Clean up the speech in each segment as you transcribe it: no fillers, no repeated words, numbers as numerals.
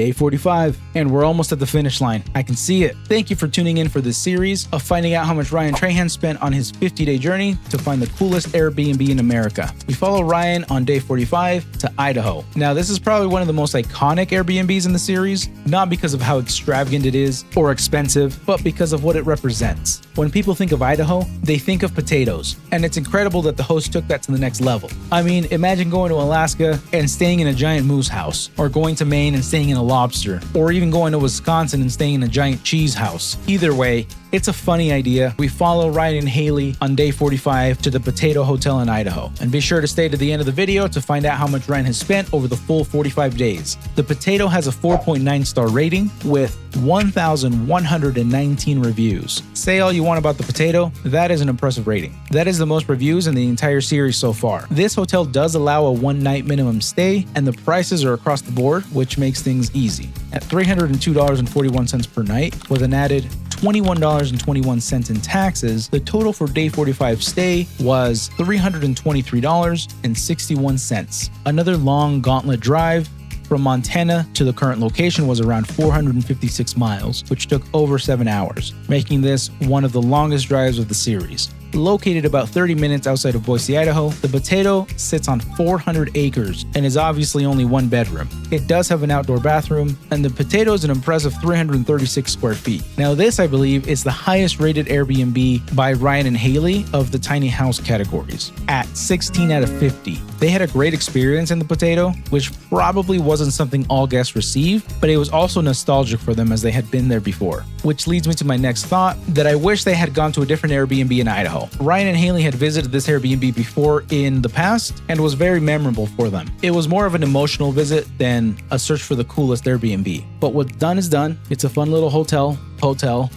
Day 45, and we're almost at the finish line. I can see it. Thank you for tuning in for this series of finding out how much Ryan Trahan spent on his 50-day journey to find the coolest Airbnb in America. We follow Ryan on day 45 to Idaho. Now, this is probably one of the most iconic Airbnbs in the series, not because of how extravagant it is or expensive, but because of what it represents. When people think of Idaho, they think of potatoes, and it's incredible that the host took that to the next level. I mean, imagine going to Alaska and staying in a giant moose house, or going to Maine and staying in a lobster, or even going to Wisconsin and staying in a giant cheese house. Either way, it's a funny idea. We follow Ryan and Haley on day 45 to the Potato Hotel in Idaho. And be sure to stay to the end of the video to find out how much Ryan has spent over the full 45 days. The Potato has a 4.9 star rating with 1,119 reviews. Say all you want about the Potato, that is an impressive rating. That is the most reviews in the entire series so far. This hotel does allow a one-night minimum stay, and the prices are across the board, which makes things easy. At $302.41 per night, with an added $21.21 in taxes, the total for day 45 stay was $323.61. Another long gauntlet drive from Montana to the current location was around 456 miles, which took over 7 hours, making this one of the longest drives of the series. Located about 30 minutes outside of Boise, Idaho, the Potato sits on 400 acres and is obviously only one bedroom. It does have an outdoor bathroom, and the Potato is an impressive 336 square feet. Now this, I believe, is the highest rated Airbnb by Ryan and Haley of the tiny house categories, at 16 out of 50. They had a great experience in the Potato, which probably wasn't something all guests received, but it was also nostalgic for them as they had been there before. Which leads me to my next thought, that I wish they had gone to a different Airbnb in Idaho. Ryan and Haley had visited this Airbnb before in the past and was very memorable for them. It was more of an emotional visit than a search for the coolest Airbnb. But what's done is done. It's a fun little hotel,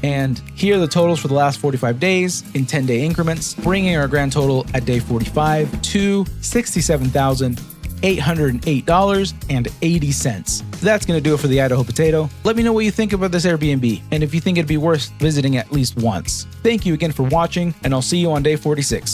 and here are the totals for the last 45 days in 10-day increments, bringing our grand total at day 45 to $67,808.80. That's going to do it for the Idaho Potato. Let me know what you think about this Airbnb, and if you think it'd be worth visiting at least once. Thank you again for watching, and I'll see you on day 46.